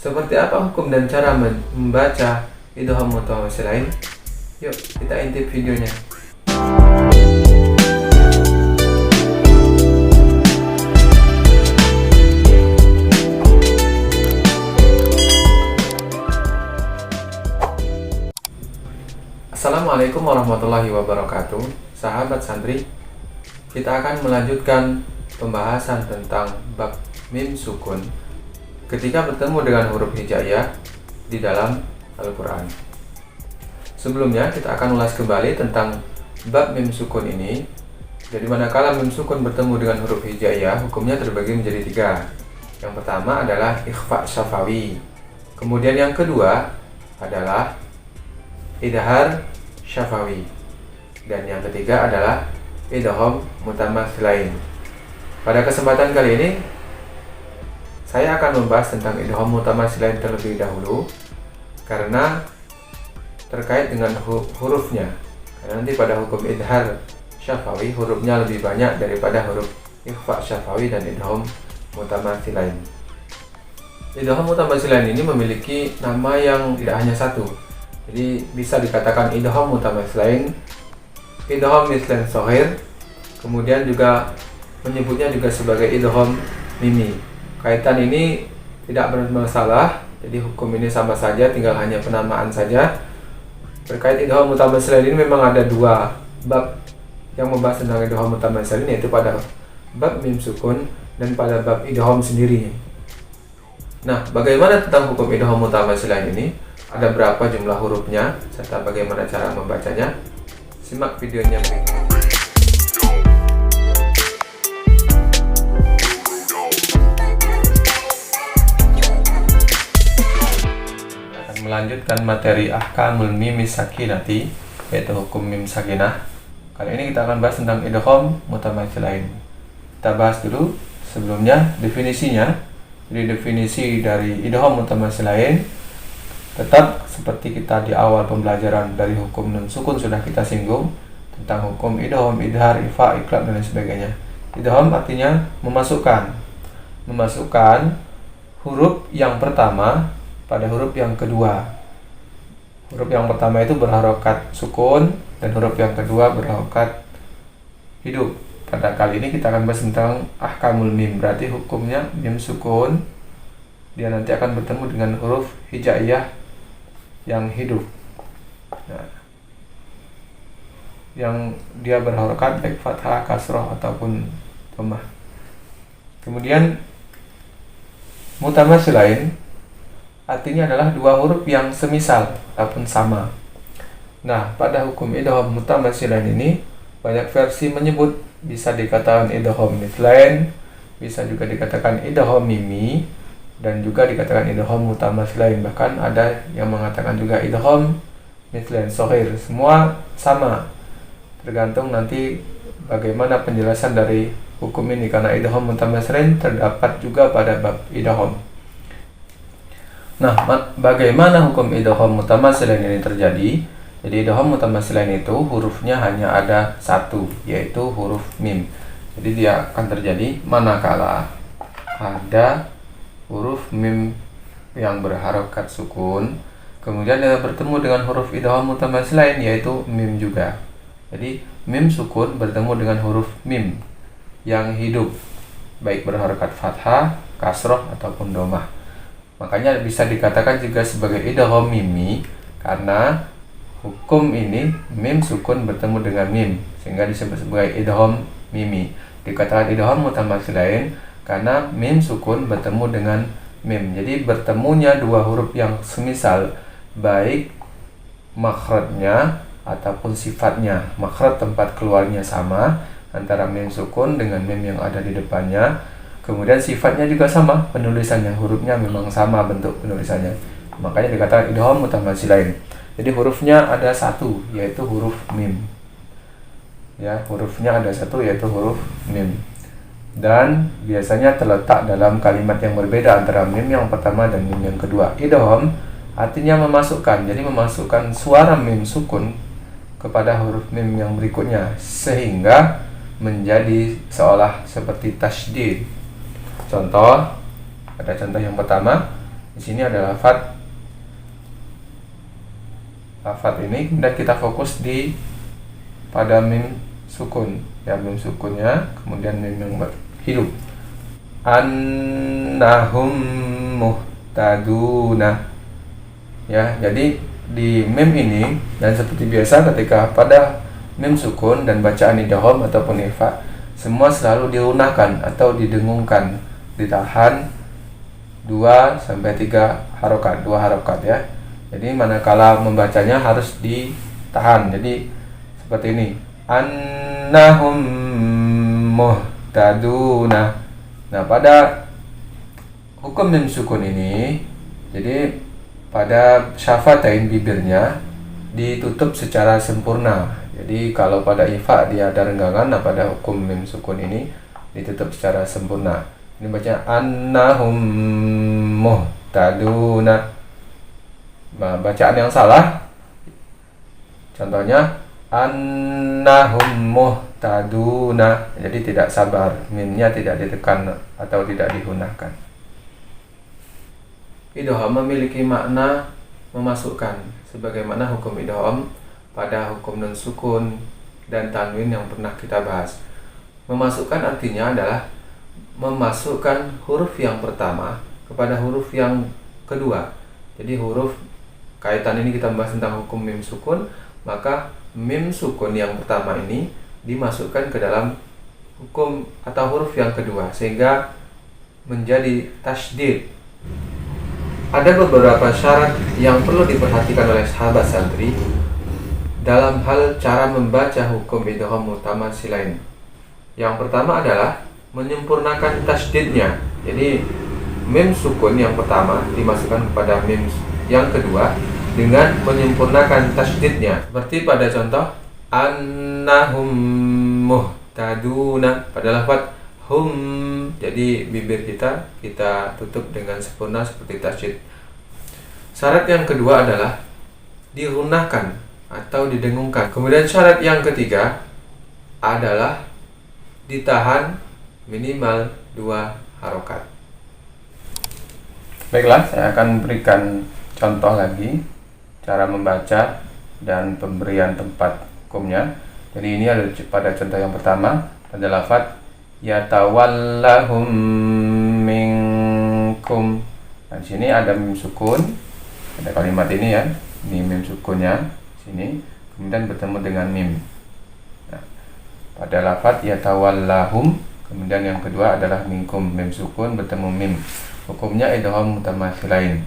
Seperti apa hukum dan cara membaca idgham mutamasil lain? Yuk kita intip videonya. Assalamualaikum warahmatullahi wabarakatuh. Sahabat santri, kita akan melanjutkan pembahasan tentang bab mim sukun ketika bertemu dengan huruf hijaiyah di dalam Al-Quran. Sebelumnya kita akan ulas kembali tentang bab mim sukun ini. Jadi manakala mim sukun bertemu dengan huruf hijaiyah, hukumnya terbagi menjadi 3. Yang pertama adalah ikhfa syafawi. Kemudian yang kedua adalah idhar syafawi. Dan yang ketiga adalah idgham mutamatsilain. Pada kesempatan kali ini saya akan membahas tentang idgham mutamatsilain terlebih dahulu karena terkait dengan hurufnya. Karena nanti pada hukum idhar syafawi hurufnya lebih banyak daripada huruf ikhfa syafawi dan idgham mutamatsilain. Idgham mutamatsilain ini memiliki nama yang tidak hanya satu. Jadi bisa dikatakan idgham mutamatsilain, idgham mislan shaghir, kemudian juga menyebutnya juga sebagai idgham mimi. Kaitan ini tidak bermasalah, jadi hukum ini sama saja, tinggal hanya penamaan saja. Terkait idgham mutamatsilain ini memang ada 2 bab yang membahas tentang idgham mutamatsilain, yaitu pada bab mim sukun dan pada bab idgham sendiri. Nah, bagaimana tentang hukum idgham mutamatsilain ini? Ada berapa jumlah hurufnya serta bagaimana cara membacanya? Simak videonya berikut. Melanjutkan materi ahkamul mim sakinati, yaitu hukum mim sakinah. Kali ini kita akan bahas tentang idgham mutamatsilain. Kita bahas dulu sebelumnya definisinya. Jadi definisi dari idgham mutamatsilain tetap seperti kita di awal pembelajaran dari hukum nun sukun sudah kita singgung tentang hukum idgham, idhar, ifa, iqlab dan lain sebagainya. Idgham artinya memasukkan huruf yang pertama pada huruf yang kedua. Huruf yang pertama itu berharokat sukun dan huruf yang kedua berharokat hidup. Pada kali ini kita akan bahas tentang ahkamul mim, berarti hukumnya mim sukun dia nanti akan bertemu dengan huruf hijaiyah yang hidup. Nah, yang dia berharokat baik fathah, kasroh ataupun dhammah. Kemudian mutamatsilain artinya adalah 2 huruf yang semisal ataupun sama. Nah, pada hukum idgham mutamatsilain ini banyak versi menyebut, bisa dikatakan idgham mithlain, bisa juga dikatakan idgham mimi, dan juga dikatakan idgham mutamatsilain. Bahkan ada yang mengatakan juga idgham mislan shaghir. Semua sama, tergantung nanti bagaimana penjelasan dari hukum ini, karena idgham mutamatsilain terdapat juga pada bab idgham. Nah, bagaimana hukum idgham mutamatsilain ini terjadi? Jadi idgham mutamatsilain itu hurufnya hanya ada 1, yaitu huruf mim. Jadi dia akan terjadi manakala ada huruf mim yang berharokat sukun, kemudian dia bertemu dengan huruf idgham mutamatsilain yaitu mim juga. Jadi mim sukun bertemu dengan huruf mim yang hidup, baik berharokat fathah, kasroh ataupun dhammah. Makanya bisa dikatakan juga sebagai idgham mimi karena hukum ini mim sukun bertemu dengan mim, sehingga disebut sebagai idgham mimi. Dikatakan idgham mutamatsilain karena mim sukun bertemu dengan mim. Jadi bertemunya 2 huruf yang semisal, baik makhrajnya ataupun sifatnya. Makhraj tempat keluarnya sama antara mim sukun dengan mim yang ada di depannya. Kemudian sifatnya juga sama, penulisannya, hurufnya memang sama bentuk penulisannya. Makanya dikatakan idgham mutamatsilain. Jadi hurufnya ada 1, yaitu huruf mim. Ya, hurufnya ada 1 yaitu huruf mim. Dan biasanya terletak dalam kalimat yang berbeda antara mim yang pertama dan mim yang kedua. Idgham artinya memasukkan, jadi memasukkan suara mim sukun kepada huruf mim yang berikutnya sehingga menjadi seolah seperti tasydid. Contoh, ada contoh yang pertama, Di sini ada lafat ini, kemudian kita fokus pada mim sukun, ya mim sukunnya, kemudian mim yang hidup. Annahum muhtaduna. Ya, jadi di mim ini, dan seperti biasa ketika pada mim sukun dan bacaan idgham ataupun ikhfa, semua selalu dirunahkan atau didengungkan, ditahan 2 sampai 3 harokat, 2 harokat ya. Jadi manakala membacanya harus ditahan. Jadi seperti ini. Annahum muhtaduna. Nah, pada hukum mim sukun ini, jadi pada syafatain bibirnya ditutup secara sempurna. Jadi kalau pada ifa dia ada renggangan, nah pada hukum mim sukun ini ditutup secara sempurna. Ini baca annahum muhtaduna. Nah, bacaan yang salah contohnya annahum muhtaduna. Jadi tidak sabar, mimnya tidak ditekan atau tidak dihunahkan. Idgham memiliki makna memasukkan, sebagaimana hukum idgham pada hukum nun sukun dan tanwin yang pernah kita bahas. Memasukkan artinya adalah memasukkan huruf yang pertama kepada huruf yang kedua. Jadi huruf kaitan ini kita membahas tentang hukum mim sukun, maka mim sukun yang pertama ini dimasukkan ke dalam hukum atau huruf yang kedua sehingga menjadi tasydid. Ada beberapa syarat yang perlu diperhatikan oleh sahabat santri dalam hal cara membaca hukum idgham mutamatsilain. Yang pertama adalah menyempurnakan tasydidnya. Jadi mim sukun yang pertama dimasukkan kepada mim yang kedua dengan menyempurnakan tasydidnya. Seperti pada contoh annahum muhtaduna, pada lafaz hum, jadi bibir kita tutup dengan sempurna seperti tasydid. Syarat yang kedua adalah dirunahkan atau didengungkan. Kemudian syarat yang ketiga adalah ditahan minimal 2 harokat. Baiklah, saya akan berikan contoh lagi cara membaca dan pemberian tempat hukumnya. Jadi ini ada pada contoh yang pertama pada lafaz yatawallahum minkum. Nah, di sini ada mim sukun, ada kalimat ini ya, ini mim sukunnya sini, kemudian bertemu dengan mim. Nah, pada lafaz yatawallahum, kemudian yang kedua adalah minkum, mim sukun bertemu mim. Hukumnya idgham mutamatsilain.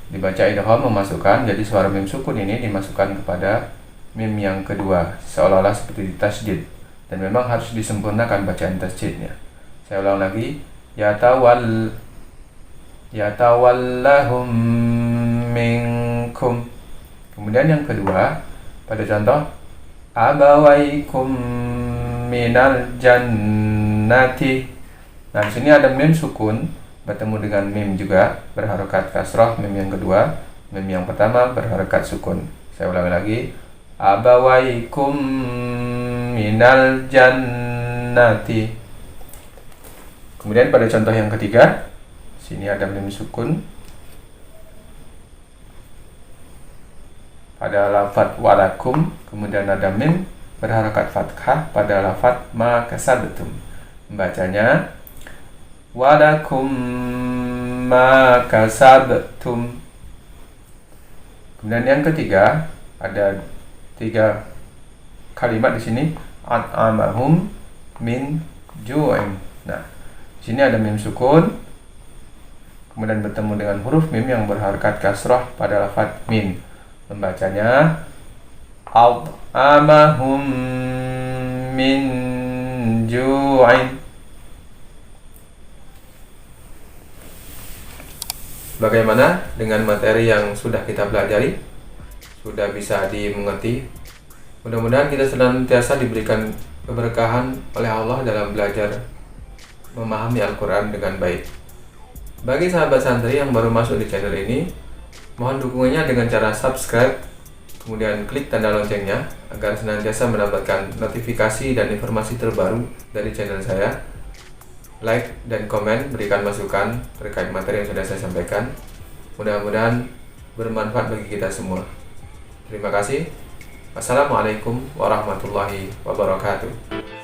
Dibaca idgham memasukkan, jadi suara mim sukun ini dimasukkan kepada mim yang kedua, seolah-olah seperti tasydid, dan memang harus disempurnakan bacaan tasydidnya. Saya ulang lagi, yatawallahum minkum. Kemudian yang kedua pada contoh abawaikum minal jannati. Nah, di sini ada mim sukun bertemu dengan mim juga berharokat kasrah, mim yang kedua, mim yang pertama berharokat sukun. Saya ulangi lagi, abawaikum minal jannati. Kemudian pada contoh yang ketiga, sini ada mim sukun pada lafaz walakum, kemudian ada mim berharokat fathah pada lafaz ma kasabtum. Membacanya walakum ma kasabtum. Kemudian yang ketiga ada 3 kalimat di sini, at'amahum min ju'in. Nah, di sini ada mim sukun, kemudian bertemu dengan huruf mim yang berharokat kasrah pada lafaz min. Membacanya at'amahum min ju'in. Bagaimana dengan materi yang sudah kita pelajari? Sudah bisa dimengerti? Mudah-mudahan kita senantiasa diberikan keberkahan oleh Allah dalam belajar memahami Al-Quran dengan baik. Bagi sahabat santri yang baru masuk di channel ini, mohon dukungannya dengan cara subscribe, kemudian klik tanda loncengnya agar senantiasa mendapatkan notifikasi dan informasi terbaru dari channel saya. Like dan komen, berikan masukan terkait materi yang sudah saya sampaikan. Mudah-mudahan bermanfaat bagi kita semua. Terima kasih. Wassalamualaikum warahmatullahi wabarakatuh.